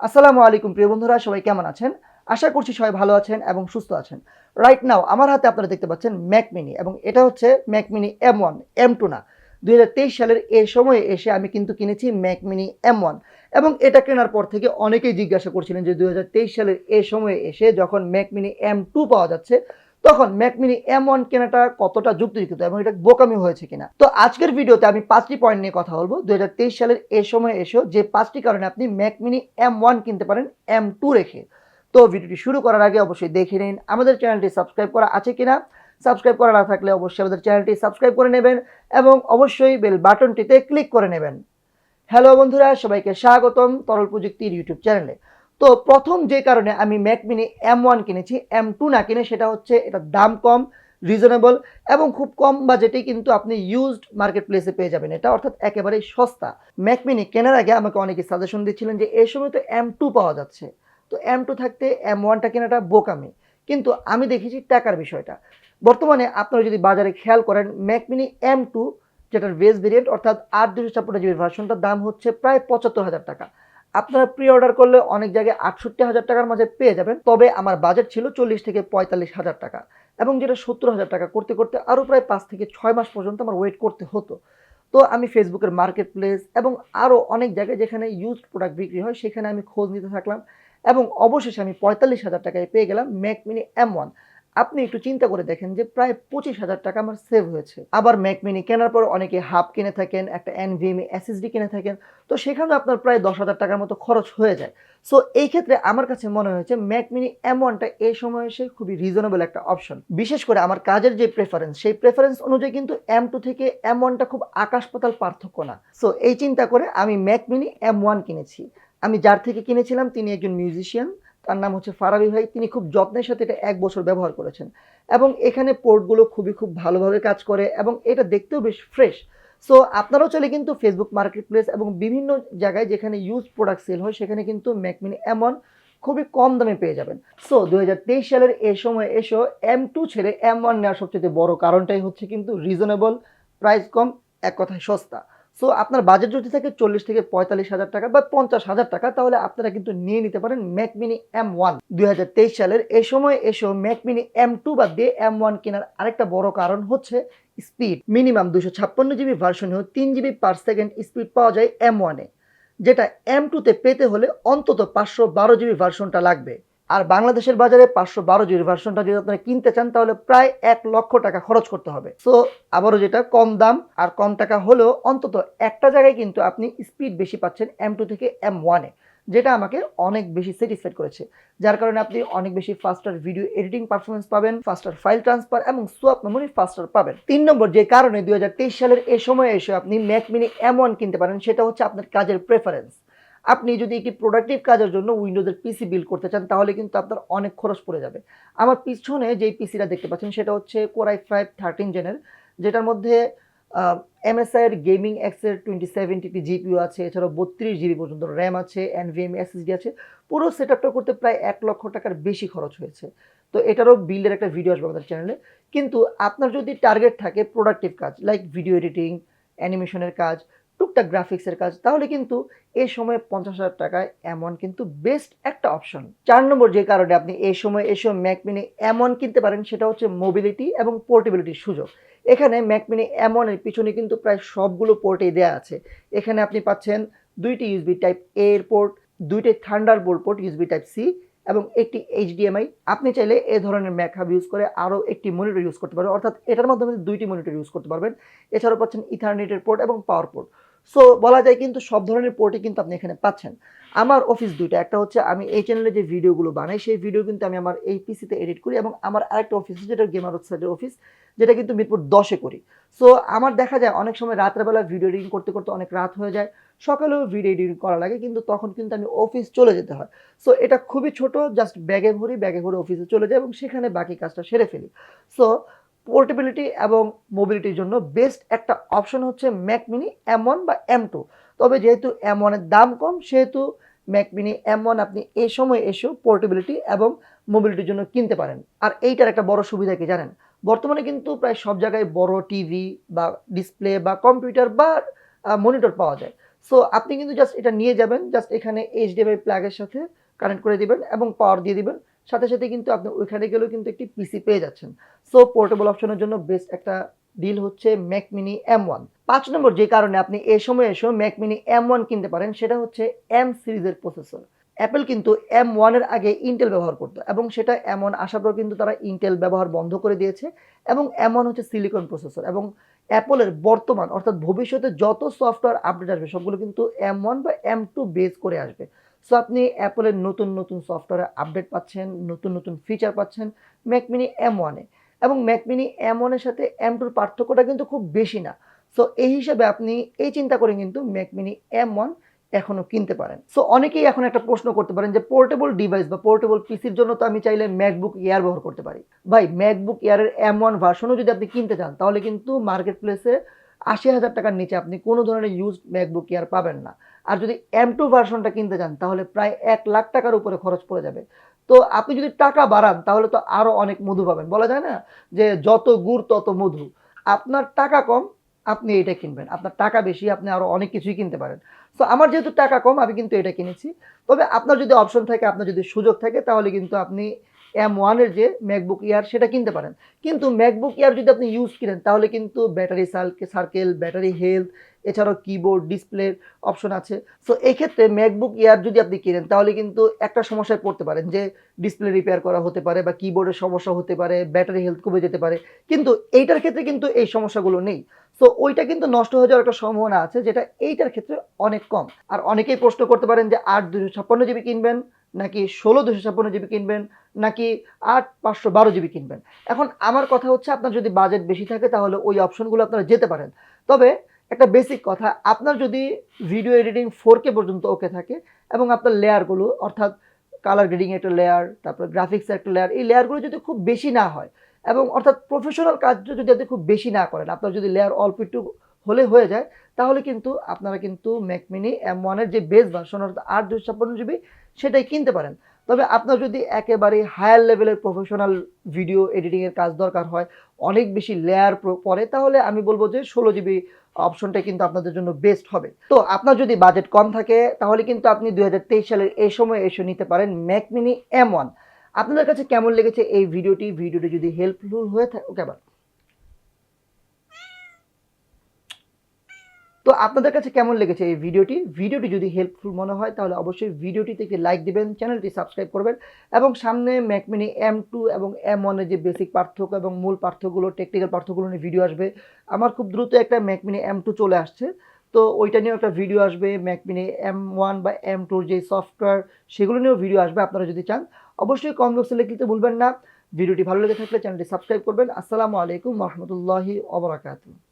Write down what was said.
আসসালামু আলাইকুম প্রিয় বন্ধুরা, সবাই কেমন আছেন? আশা করছি সবাই ভালো আছেন এবং সুস্থ আছেন। রাইট নাও আমার হাতে আপনারা দেখতে পাচ্ছেন ম্যাক মিনি এবং এটা হচ্ছে ম্যাক মিনি M1, M2 না। 2023 সালের এই সময়ে এসে আমি কিন্তু কিনেছি ম্যাক মিনি M1 এবং এটা কেনার পর থেকে অনেকেই জিজ্ঞাসা করছিলেন যে 2023 সালের এই সময়ে এসে যখন ম্যাক মিনি M2 পাওয়া যাচ্ছে তখন ম্যাক মিনি M1 কেনাটা কতটা যুক্তিযুক্ত এবং এটা বোকামি হয়েছে কিনা। তো আজকের ভিডিওতে আমি 5টি পয়েন্ট নিয়ে কথা বলবো 2023 সালের এই সময় এসেও যে 5টি কারণে আপনি ম্যাক মিনি M1 কিনতে পারেন M2 রেখে। তো ভিডিওটি শুরু করার আগে অবশ্যই দেখে নিন আমাদের চ্যানেলটি সাবস্ক্রাইব করা আছে কিনা। সাবস্ক্রাইব করা না থাকলে অবশ্যই আমাদের চ্যানেলটি সাবস্ক্রাইব করে নেবেন এবং অবশ্যই বেল বাটনটিতে ক্লিক করে নেবেন। হ্যালো বন্ধুরা, সবাইকে স্বাগতম তরল প্রযুক্তির ইউটিউব চ্যানেলে। তো প্রথম যে কারণে আমি ম্যাক মিনি M1 কিনেছি, M2 না কিনে, সেটা হচ্ছে এটার দাম কম, রিজনেবল এবং খুব কম বাজেটেই কিন্তু আপনি ইউজড মার্কেট প্লেসে পেয়ে যাবেন এটা, অর্থাৎ একেবারেই সস্তা। ম্যাক মিনি কেনার আগে আমাকে অনেকে সাজেশন দিচ্ছিলেন যে এই সময় তো M2 পাওয়া যাচ্ছে, তো M2 থাকতে M1টা কেনাটা বোকামি। কিন্তু আমি দেখেছি টাকার বিষয়টা। বর্তমানে আপনারা যদি বাজারে খেয়াল করেন ম্যাক মিনি M2 যেটার বেস ভেরিয়েন্ট অর্থাৎ 8 256 জিবির ভার্সনটার দাম হচ্ছে প্রায় 75,000 টাকা। আপনারা প্রি অর্ডার করলে অনেক জায়গায় 68,000 টাকার মাঝে পেয়ে যাবেন, তবে আমার বাজেট ছিল 40 থেকে 45,000 টাকা এবং যেটা 70,000 টাকা করতে করতে আরও প্রায় 5 থেকে 6 মাস পর্যন্ত আমার ওয়েট করতে হতো। তো আমি ফেসবুকের মার্কেট প্লেস এবং আরও অনেক জায়গায় যেখানে ইউজড প্রোডাক্ট বিক্রি হয় সেখানে আমি খোঁজ নিতে থাকলাম এবং অবশেষে আমি 45,000 টাকায় পেয়ে গেলাম ম্যাক মিনি M1। আপনি একটু চিন্তা করে দেখেন যে প্রায় 25,000 টাকা আমার সেভ হয়েছে। আবার ম্যাক মিনি কেনার পর অনেকে হাব কিনে থাকেন, একটা NVMe SSD কিনে থাকেন, তো সেখানেও আপনার প্রায় 10,000 টাকার মতো খরচ হয়ে যায়। সো এই ক্ষেত্রে আমার কাছে মনে হয়েছে ম্যাক মিনি M1টা এই সময় এসে খুবই রিজনেবল একটা অপশন। বিশেষ করে আমার কাজের যে প্রেফারেন্স, সেই প্রেফারেন্স অনুযায়ী কিন্তু M2 থেকে M1টা খুব আকাশ পাতাল পার্থক্য না। সো এই চিন্তা করে আমি ম্যাক মিনি M1 কিনেছি। আমি যার থেকে কিনেছিলাম তিনি একজন মিউজিশিয়ান, তার নাম হচ্ছে ফারাবি ভাই। তিনি খুব যত্নের সাথে এটা 1 বছর ব্যবহার করেছেন এবং এখানে পোর্টগুলো খুব ভালোভাবে কাজ করে এবং এটা দেখতেও বেশ ফ্রেশ। সো আপনারাও চাইলে কিন্তু ফেসবুক মার্কেট প্লেস এবং বিভিন্ন জায়গায় যেখানে ইউজ প্রোডাক্ট সেল হয় সেখানে কিন্তু ম্যাক মিনি M1 খুবই কম দামে পেয়ে যাবেন। সো 2023 সালের এই সময় এসেও M2 ছেড়ে M1 নেওয়ার সবচেয়ে বড় কারণটাই হচ্ছে কিন্তু রিজনেবল, প্রাইস কম, এক কথায় সস্তা। সো আপনার বাজেট যদি থাকে 40 থেকে 45,000 টাকা বা 50,000 টাকা, তাহলে আপনারা কিন্তু নিয়ে নিতে পারেন ম্যাক মিনি M1। 2023 সালের এই সময় এসেও ম্যাক মিনি M2 বাদ দিয়ে M1 কেনার আরেকটা বড় কারণ হচ্ছে স্পিড। মিনিমাম 256 জিবি ভার্সনেও 3 জিবি পার সেকেন্ড স্পিড পাওয়া যায় M1-এ, যেটা M2-তে পেতে হলে অন্তত 512 জিবি ভার্সনটা লাগবে। আর বাংলাদেশের বাজারে 512 জিবি ভার্সনটা যদি আপনারা কিনতে চান তাহলে প্রায় 1 লক্ষ টাকা খরচ করতে হবে। সো আবারও যেটা কম দাম আর কম টাকা হলেও অন্তত একটা জায়গায় কিন্তু আপনি স্পিড বেশি পাচ্ছেন M2 থেকে M1-এ, যেটা আমাকে অনেক বেশি স্যাটিসফাইড করেছে। যার কারণে আপনি অনেক বেশি ফাস্টার ভিডিও এডিটিং পারফরমেন্স পাবেন, ফাস্টার ফাইল ট্রান্সফার এবং সোয়াপ মেমোরি ফাস্টার পাবেন। 3 নম্বর যে কারণে 2023 সালের এই সময়ে এসে আপনি ম্যাক মিনি M1 কিনতে পারেন সেটা হচ্ছে আপনার কাজের প্রেফারেন্স। আপনি যদি একটি প্রোডাক্টিভ কাজের জন্য উইন্ডোজের পিসি বিল্ড করতে চান তাহলে কিন্তু আপনার অনেক খরচ পড়ে যাবে। আমার পিছনে যেই পিসিটা দেখতে পাচ্ছেন সেটা হচ্ছে Core i5 13 জেনের, যেটার মধ্যে MSI এর গেমিং এক্সের 2070 জিপিইউ আছে, এছাড়াও 32 জিবি পর্যন্ত র্যাম আছে, NVMe SSD আছে। পুরো সেটআপটা করতে প্রায় 1 লক্ষ টাকার বেশি খরচ হয়েছে। তো এটারও বিল্ডের একটা ভিডিও আসবে আমাদের চ্যানেলে। কিন্তু আপনার যদি টার্গেট থাকে প্রোডাক্টিভ কাজ লাইক ভিডিও এডিটিং, অ্যানিমেশনের কাজ, টুকটাক গ্রাফিক্সের কাজ, তাহলে কিন্তু এই সময় 50,000 টাকায় M1 কিন্তু বেস্ট একটা অপশন। 4 নম্বর যে কারণে আপনি এই সময় এসে ম্যাক মিনি M1 কিনতে পারেন সেটা হচ্ছে মোবিলিটি এবং পোর্টেবিলিটির সুযোগ। এখানে ম্যাক মিনি M1 এর পিছনে কিন্তু প্রায় সবগুলো পোর্টেই দেয়া আছে। এখানে আপনি পাচ্ছেন 2টি USB টাইপ A এর পোর্ট, 2টি Thunderbolt port USB type C এবং একটি HDMI। আপনি চাইলে এই ধরনের ম্যাক হাব ইউজ করে আরও একটি মনিটর ইউজ করতে পারবেন, অর্থাৎ এটার মাধ্যমে 2টি মনিটর ইউজ করতে পারবেন। এছাড়াও পাচ্ছেন ইথারনেটের পোর্ট এবং পাওয়ার পোর্ট। সো বলা যায় কিন্তু সব ধরনের পোর্টই কিন্তু আপনি এখানে পাচ্ছেন। আমার অফিস দুইটা, একটা হচ্ছে আমি এই চ্যানেলে যে ভিডিওগুলো বানাই সেই ভিডিও কিন্তু আমি আমার এই পিসিতে এডিট করি এবং আমার আরেকটা অফিস যেটা গেমার ওয়েবসাইটের অফিস, যেটা কিন্তু মিরপুর 10-এ করি। সো আমার দেখা যায় অনেক সময় রাত্রেবেলা ভিডিও এডিটিং করতে করতে অনেক রাত হয়ে যায়, সকালেও ভিডিও এডিটিং করা লাগে, কিন্তু তখন কিন্তু আমি অফিস চলে যেতে হয়। সো এটা খুবই ছোট, জাস্ট ব্যাগে ভরে অফিসে চলে যাই এবং সেখানে বাকি কাজটা সেরে ফেলি। সো পোর্টেবিলিটি এবং মোবিলিটির জন্য বেস্ট একটা অপশন হচ্ছে ম্যাক মিনি M1 বা M2। তবে যেহেতু M1 এর দাম কম সেহেতু ম্যাক মিনি M1 আপনি এই সময় এসেও পোর্টেবিলিটি এবং মোবিলিটির জন্য কিনতে পারেন। আর এইটার একটা বড় সুবিধা কি জানেন? বর্তমানে কিন্তু প্রায় সব জায়গায় বড় টিভি বা ডিসপ্লে বা কম্পিউটার বা মনিটর পাওয়া যায়। সো আপনি কিন্তু জাস্ট এটা নিয়ে যাবেন, জাস্ট এখানে এইচডিএমআই প্লাগের সাথে কানেক্ট করে দিবেন এবং পাওয়ার দিয়ে দিবেন, সাথে সাথে কিন্তু আপনি ওইখানে গেলেও কিন্তু একটি পিসি পেয়ে যাচ্ছেন। সো পোর্টেবল অপশনের জন্য বেস্ট একটা ডিল হচ্ছে ম্যাক মিনি M1। 5 নম্বর যে কারণে আপনি এই সময় এসেও ম্যাক মিনি M1 কিনতে পারেন সেটা হচ্ছে M সিরিজের প্রসেসর। অ্যাপেল কিন্তু M1 এর আগে ইন্টেল ব্যবহার করতো এবং সেটা M1 আসার পর কিন্তু তারা ইন্টেল ব্যবহার বন্ধ করে দিয়েছে এবং M1 হচ্ছে সিলিকন প্রসেসর। এবং অ্যাপলের বর্তমান অর্থাৎ ভবিষ্যতে যত সফটওয়্যার আপডেট আসবে সবগুলো কিন্তু M1 বা M2 বেস করে আসবে। সো আপনি অ্যাপলের নতুন নতুন সফটওয়্যার আপডেট পাচ্ছেন, নতুন নতুন ফিচার পাচ্ছেন ম্যাক মিনি M1 এ। এবং ম্যাক মিনি M1 এর সাথে M2 এর পার্থক্যটা কিন্তু খুব বেশি না। সো এই হিসাবে আপনি এই চিন্তা করে কিন্তু ম্যাক মিনি M1 এখনো কিনতে পারেন। সো অনেকেই এখন একটা প্রশ্ন করতে পারেন যে পোর্টেবল ডিভাইস বা পোর্টেবল পিসির জন্য তো আমি চাইলে ম্যাকবুক এয়ার ব্যবহার করতে পারি। ভাই ম্যাকবুক এয়ারের M1 ভার্সনও যদি আপনি কিনতে চান তাহলে কিন্তু মার্কেট প্লেসে ৮০,০০০ টাকার নিচে আপনি কোনো ধরনের ইউজড ম্যাকবুক এয়ার পাবেন না। আর যদি M2 ভার্সনটা কিনতে চান তাহলে প্রায় ১,০০,০০০ টাকার উপরে খরচ পড়ে যাবে। তো আপনি যদি টাকা বাড়ান তাহলে তো আরো অনেক মধু পাবেন। বলা যায় না যে যত গুড় তত মধু। আপনার টাকা কম, আপনি এটা কিনবেন। আপনার টাকা বেশি, আপনি আরো অনেক কিছুই কিনতে পারেন। সো আমার যেহেতু টাকা কম আমি কিন্তু এটা কিনেছি। তবে আপনার যদি অপশন থাকে, আপনার যদি সুযোগ থাকে তাহলে কিন্তু আপনি M1 এর যে ম্যাকবুক এয়ার সেটা কিনতে পারেন। কিন্তু ম্যাকবুক এয়ার যদি আপনি ইউজ করেন তাহলে কিন্তু ব্যাটারি সার্কেল, ব্যাটারি হেলথ, এছাড়াও কিবোর্ড, ডিসপ্লের অপশন আছে। সো এই ক্ষেত্রে ম্যাকবুক এয়ার যদি আপনি কিনেন তাহলে কিন্তু একটা সমস্যায় পড়তে পারেন যে ডিসপ্লে রিপেয়ার করা হতে পারে বা কিবোর্ডের সমস্যা হতে পারে, ব্যাটারি হেলথ কমে যেতে পারে। কিন্তু এইটার ক্ষেত্রে কিন্তু এই সমস্যাগুলো নেই। সো ওইটা কিন্তু নষ্ট হয়ে যাওয়ার একটা সম্ভাবনা আছে যেটা এইটার ক্ষেত্রে অনেক কম। আর অনেকেই প্রশ্ন করতে পারেন যে ৮ ২৫৬ জিবি কিনবেন নাকি ১৬ ২৫৬ জিবি কিনবেন নাকি ৮ ৫১২ জিবি কিনবেন। এখন আমার কথা হচ্ছে আপনার যদি বাজেট বেশি থাকে তাহলে ওই অপশনগুলো আপনারা যেতে পারেন। তবে একটা বেসিক কথা, আপনার যদি ভিডিও এডিটিং 4K পর্যন্ত ওকে থাকে এবং আপনার লেয়ারগুলো অর্থাৎ কালার গ্রেডিং একটা লেয়ার, তারপর গ্রাফিক্সের একটা লেয়ার, এই লেয়ারগুলো যদি খুব বেশি না হয় এবং অর্থাৎ প্রফেশনাল কাজটা যদি আপনি খুব বেশি না করেন, আপনার যদি লেয়ার অল্প একটু হলে হয়ে যায় তাহলে কিন্তু আপনারা কিন্তু ম্যাক মিনি M1 এর যে বেস ভার্সন অর্থাৎ ৮ ২৫৬ জিবি সেটাই কিনতে পারেন। তবে আপনার যদি একেবারে হায়ার লেভেলের প্রফেশনাল ভিডিও এডিটিংয়ের কাজ দরকার হয়, অনেক বেশি লেয়ার পড়ে, তাহলে আমি বলবো যে ১৬ জিবি অপশনটা কিন্তু আপনাদের জন্য বেস্ট হবে। তো আপনার যদি বাজেট কম থাকে তাহলে কিন্তু আপনি ২০২৩ সালের এই সময় এসে নিতে পারেন ম্যাক মিনি M1। আপনাদের কাছে কেমন লেগেছে এই ভিডিওটি? ভিডিওটি যদি হেল্পফুল হয়ে থাকে, ওকে আবার তো আপনাদের কাছে কেমন লেগেছে এই ভিডিওটি? ভিডিওটি যদি হেল্পফুল মনে হয় তাহলে অবশ্যই ভিডিওটিতে একটি লাইক দিবেন, চ্যানেলটি সাবস্ক্রাইব করবেন এবং সামনে ম্যাক মিনি M2 এবং M1 এর যে বেসিক পার্থক্য এবং মূল পার্থক্যগুলো, টেকনিক্যাল পার্থক্যগুলো নিয়ে ভিডিও আসবে। আমার খুব দ্রুত একটা ম্যাক মিনি M2 চলে আসছে, তো ওইটা নিয়েও একটা ভিডিও আসবে। ম্যাক মিনি M1 বা M2 যে সফটওয়্যার সেগুলো নিয়েও ভিডিও আসবে। আপনারা যদি চান অবশ্যই কমেন্ট বক্সে লিখে দিতে ভুলবেন না। ভিডিওটি ভালো লেগে থাকলে চ্যানেলটি সাবস্ক্রাইব করবেন। আসসালামু আলাইকুম ওয়া রাহমাতুল্লাহি ওয়া বারাকাতুহু।